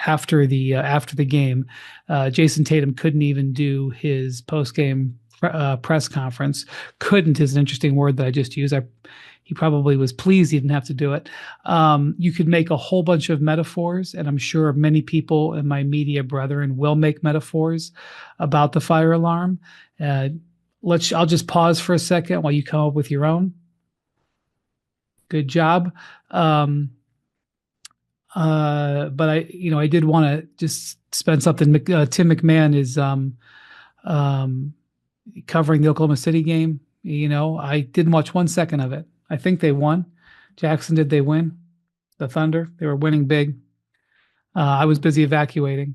after the game. Jason Tatum couldn't even do his post-game press conference. Couldn't is an interesting word that I just used. He probably was pleased he didn't have to do it. You could make a whole bunch of metaphors, and I'm sure many people in my media brethren will make metaphors about the fire alarm. I'll just pause for a second while you come up with your own. Good job. But I did want to just spend something. Tim McMahon is covering the Oklahoma City game. I didn't watch 1 second of it. I think they won. Jackson, did they win? The Thunder? They were winning big. I was busy evacuating.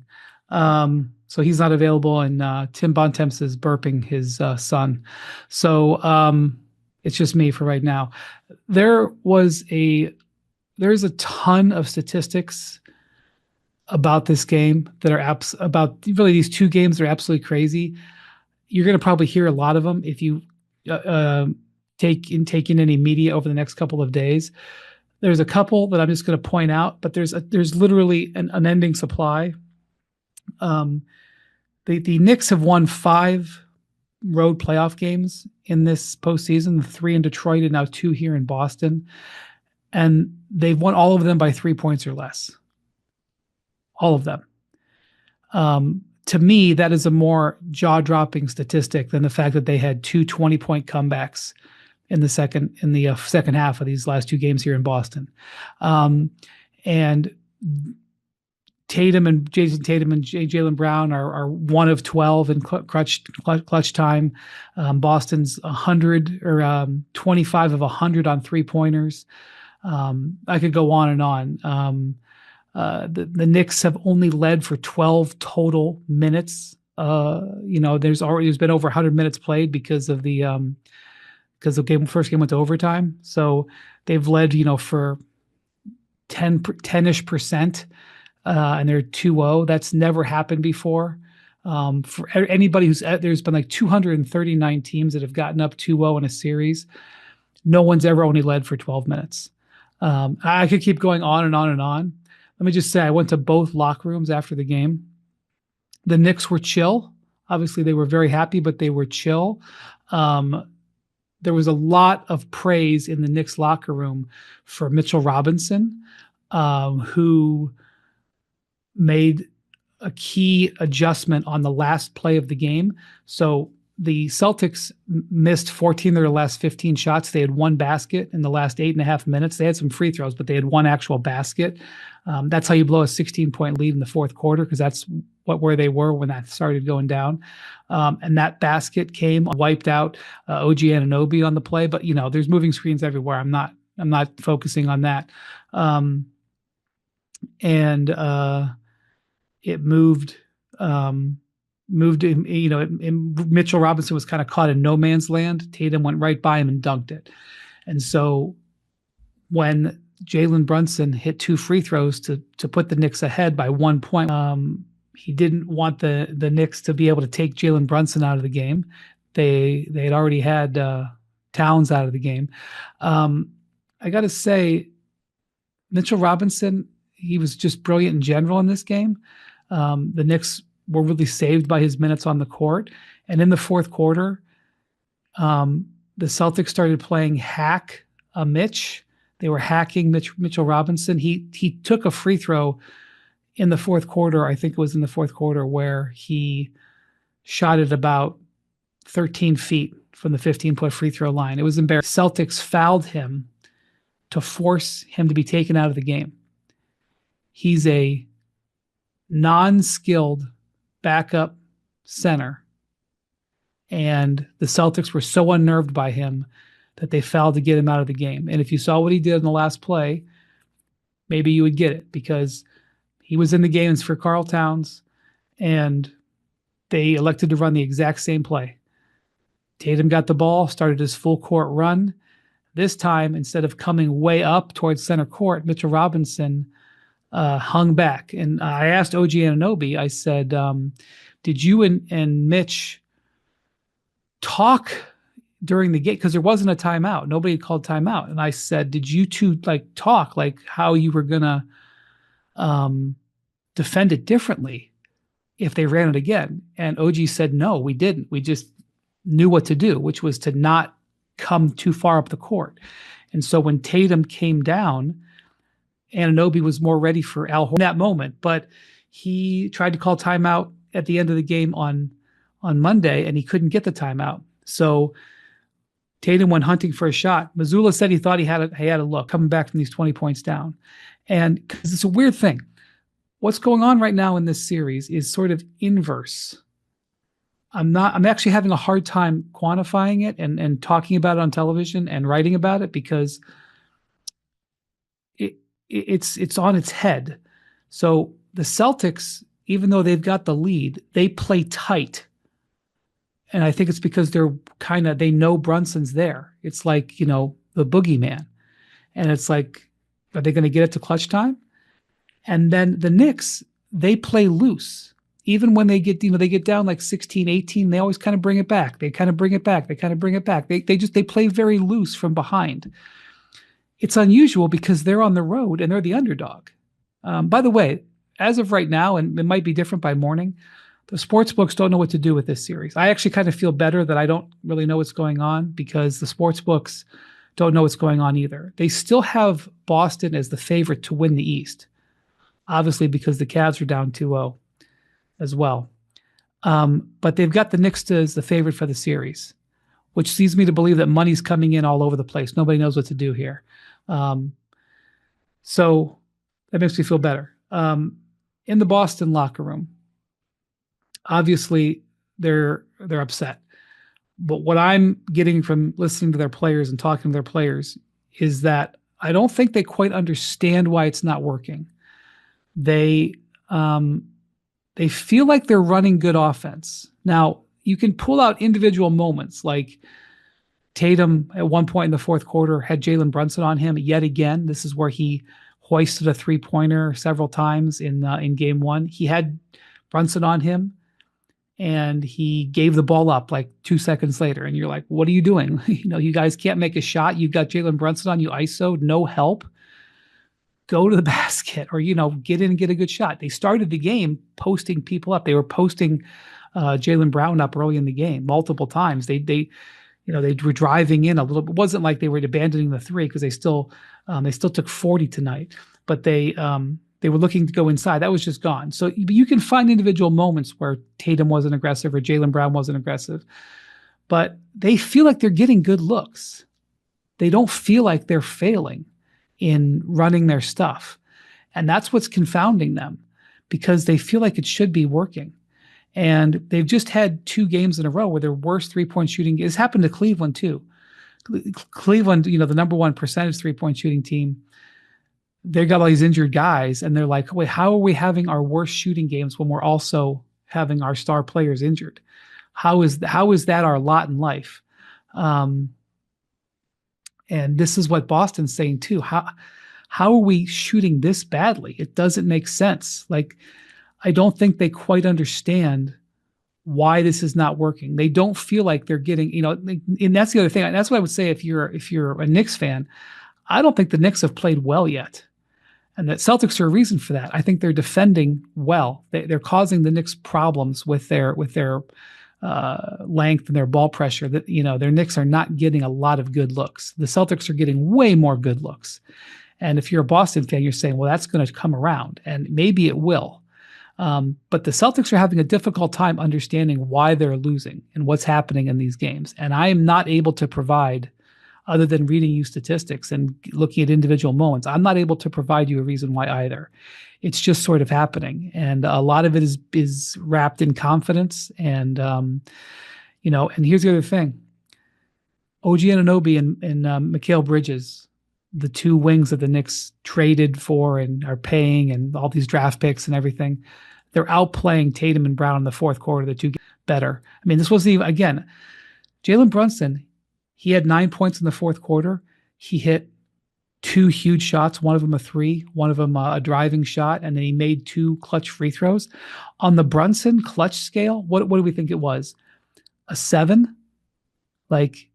So he's not available, and Tim Bontemps is burping his son. So it's just me for right now. There's a ton of statistics about this game that are about really these two games that are absolutely crazy. You're going to probably hear a lot of them if you take in any media over the next couple of days. There's a couple that I'm just going to point out, but there's literally an unending supply. The Knicks have won 5 road playoff games in this postseason, 3 in Detroit and now 2 here in Boston. And they've won all of them by 3 points or less. All of them. To me, that is a more jaw-dropping statistic than the fact that they had 2 20-point comebacks in the second half of these last 2 games here in Boston. And Jason Tatum and Jalen Brown are 1 of 12 in clutch time. Boston's 100 or 25 of 100 on 3-pointers. I could go on and on. The Knicks have only led for 12 total minutes. There's been over 100 minutes played because the first game went to overtime. So they've led, for 10-ish%, and they're 2-0. That's never happened before. For anybody there's been like 239 teams that have gotten up 2-0 in a series. No one's ever only led for 12 minutes. I could keep going on and on and on. Let me just say, I went to both locker rooms after the game. The Knicks were chill. Obviously, they were very happy, but they were chill. There was a lot of praise in the Knicks locker room for Mitchell Robinson, who made a key adjustment on the last play of the game. So the Celtics missed 14 of their last 15 shots. They had 1 basket in the last 8.5 minutes. They had some free throws, but they had 1 actual basket. That's how you blow a 16-point lead in the fourth quarter, because that's where they were when that started going down. And that basket wiped out OG Anunoby on the play. But there's moving screens everywhere. I'm not focusing on that. It moved. Mitchell Robinson was kind of caught in no man's land. Tatum went right by him and dunked it. And so when Jalen Brunson hit 2 free throws to put the Knicks ahead by 1 point, he didn't want the Knicks to be able to take Jalen Brunson out of the game. They had already had Towns out of the game. I got to say, Mitchell Robinson, he was just brilliant in general in this game. The Knicks were really saved by his minutes on the court. And in the fourth quarter, the Celtics started playing hack Mitch. They were hacking Mitchell Robinson. He took a free throw in the fourth quarter. I think it was in the fourth quarter where he shot it about 13 feet from the 15-point free throw line. It was embarrassing. Celtics fouled him to force him to be taken out of the game. He's a non-skilled backup center, and the Celtics were so unnerved by him that they fouled to get him out of the game. And if you saw what he did in the last play, maybe you would get it, because he was in the games for Karl Towns, and they elected to run the exact same play. Tatum got the ball, started his full court run. This time, instead of coming way up towards center court, Mitchell Robinson hung back. And I asked OG Anunoby, I said, did you and Mitch talk during the game? Because there wasn't a timeout. Nobody had called timeout. And I said, did you two talk how you were going to defend it differently if they ran it again. And OG said, no, we didn't. We just knew what to do, which was to not come too far up the court. And so when Tatum came down, Anunoby was more ready for Al Horford in that moment, but he tried to call timeout at the end of the game on Monday, and he couldn't get the timeout. So Tatum went hunting for a shot. Mazzulla said he thought he had a look coming back from these 20 points down. And because it's a weird thing. What's going on right now in this series is sort of inverse. I'm actually having a hard time quantifying it and talking about it on television and writing about it because it's on its head. So the Celtics, even though they've got the lead, they play tight. And I think it's because they know Brunson's there. It's like, the boogeyman. And it's like, are they going to get it to clutch time? And then the Knicks, they play loose. Even when they get down like 16, 18, they always kind of bring it back. They kind of bring it back. They play very loose from behind. It's unusual because they're on the road and they're the underdog. By the way, as of right now, and it might be different by morning, the sports books don't know what to do with this series. I actually kind of feel better that I don't really know what's going on because the sports books don't know what's going on either. They still have Boston as the favorite to win the East, obviously because the Cavs are down 2-0 as well. But they've got the Knicks as the favorite for the series, which leads me to believe that money's coming in all over the place. Nobody knows what to do here. So that makes me feel better. In the Boston locker room, obviously they're upset. But what I'm getting from listening to their players and talking to their players is that I don't think they quite understand why it's not working. They feel like they're running good offense. Now, you can pull out individual moments like Tatum at one point in the fourth quarter had Jalen Brunson on him yet again. This is where he hoisted a three-pointer several times in game one. He had Brunson on him, and he gave the ball up like 2 seconds later. And you're like, what are you doing? You guys can't make a shot. You've got Jalen Brunson on you, ISO, no help. Go to the basket or, get in and get a good shot. They started the game posting people up. They were posting Jaylen Brown up early in the game multiple times. They were driving in a little bit. It wasn't like they were abandoning the three because they still took 40 tonight, but they were looking to go inside. That was just gone. So you can find individual moments where Tatum wasn't aggressive or Jaylen Brown wasn't aggressive, but they feel like they're getting good looks. They don't feel like they're failing in running their stuff. And that's what's confounding them because they feel like it should be working. And they've just had 2 games in a row where their worst three-point shooting has happened to Cleveland too. Cleveland, the number one percentage three-point shooting team, they got all these injured guys and they're like, wait, how are we having our worst shooting games when we're also having our star players injured? How is that our lot in life? And this is what Boston's saying too. How are we shooting this badly? It doesn't make sense. Like, I don't think they quite understand why this is not working. They don't feel like they're getting, and that's the other thing. That's what I would say if you're a Knicks fan. I don't think the Knicks have played well yet. And the Celtics are a reason for that. I think they're defending well. They're causing the Knicks problems with their length and their ball pressure. That their Knicks are not getting a lot of good looks. The Celtics are getting way more good looks. And if you're a Boston fan, you're saying, well, that's going to come around, and maybe it will. But the Celtics are having a difficult time understanding why they're losing and what's happening in these games. And I am not able to provide, other than reading you statistics and looking at individual moments, I'm not able to provide you a reason why either. It's just sort of happening. And a lot of it is wrapped in confidence. And, and here's the other thing. OG Anunoby and Mikal Bridges, the 2 wings that the Knicks traded for and are paying and all these draft picks and everything, they're outplaying Tatum and Brown in the fourth quarter, the 2 better. I mean, this wasn't even, again, Jalen Brunson, he had 9 points in the fourth quarter. He hit 2 huge shots, one of them a 3, one of them a driving shot, and then he made 2 clutch free throws. On the Brunson clutch scale, what do we think it was? A 7? Like,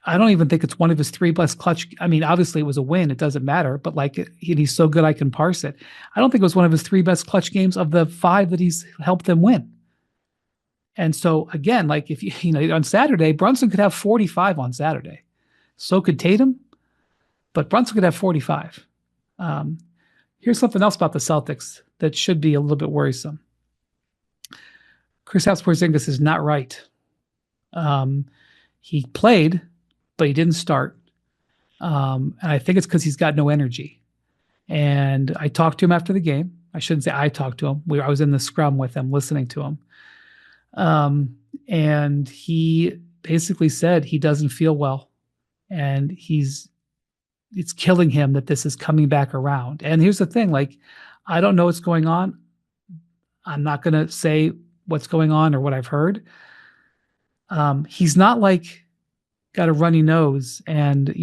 I don't even think it's one of his 3 best clutch. I mean, obviously it was a win. It doesn't matter, but like he's so good I can parse it. I don't think it was one of his 3 best clutch games of the 5 that he's helped them win. And so again, like if you know on Saturday, Brunson could have 45 on Saturday. So could Tatum, but Brunson could have 45. Here's something else about the Celtics that should be a little bit worrisome. Kristaps Porzingis is not right. He played, but he didn't start. And I think it's because he's got no energy. And I talked to him after the game. I shouldn't say I talked to him. I was in the scrum with him, listening to him. And he basically said he doesn't feel well. And it's killing him that this is coming back around. And here's the thing, like, I don't know what's going on. I'm not going to say what's going on or what I've heard. He's not like got a runny nose and,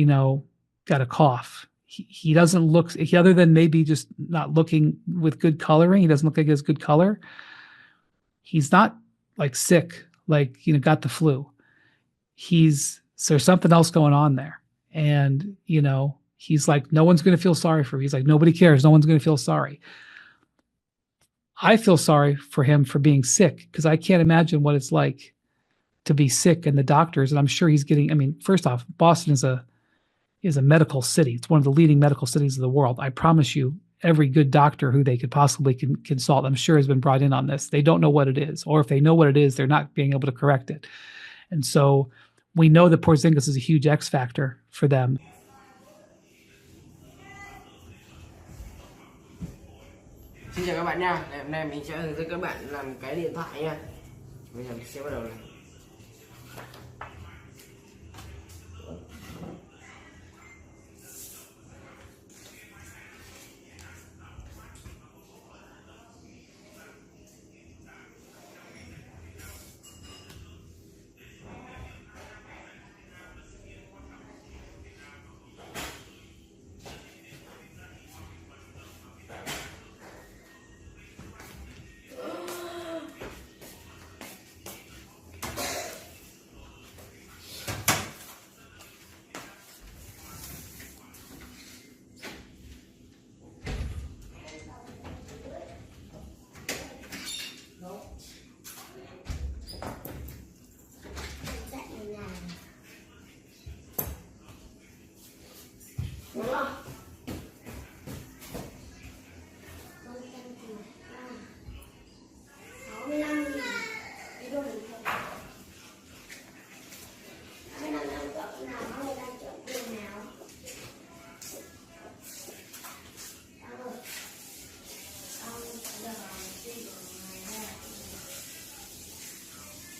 got a cough. He doesn't look, other than maybe just not looking with good coloring. He doesn't look like he has good color. He's not like sick, like, got the flu. There's something else going on there. And, he's like, no one's going to feel sorry for him. He's like, nobody cares. No one's going to feel sorry. I feel sorry for him for being sick because I can't imagine what it's like to be sick, and the doctors, and I'm sure he's getting, first off, Boston is a medical city. It's one of the leading medical cities of the world. I promise you, every good doctor who they could possibly consult, I'm sure, has been brought in on this. They don't know what it is, or if they know what it is, they're not being able to correct it. And so we know that Porzingis is a huge X factor for them. Xin chào các bạn nha. Ngày hôm nay mình sẽ hướng dẫn các bạn làm cái điện thoại nha. Bây giờ mình sẽ bắt đầu này.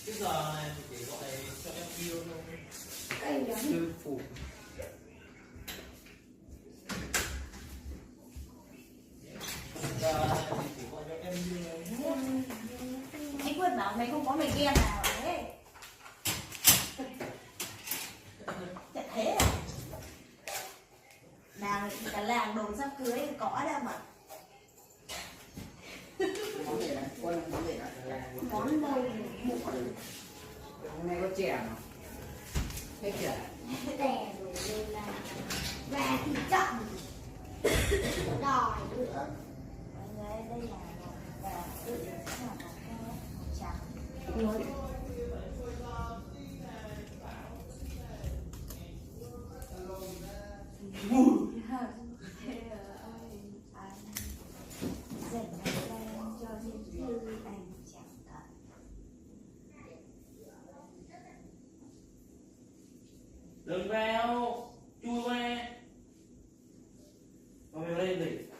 Bây giờ này chỉ gọi cho em yêu thôi. Sư phụ. Giờ này chỉ gọi cho em yêu. Anh Quân bảo mày không có mày ghen nào đấy. Chắc thế à? Làng cả làng đồn sắp cưới có đâu mà. Món gì này? Quân món gì này? Món đâu mụn. Hôm nay có chè mà. Hết chè. Đè rồi lên là và thì chậm. Đòi nữa. Đây là và tự sẽ là màu trắng. Đừng vào, chui qua. Vào lên gì?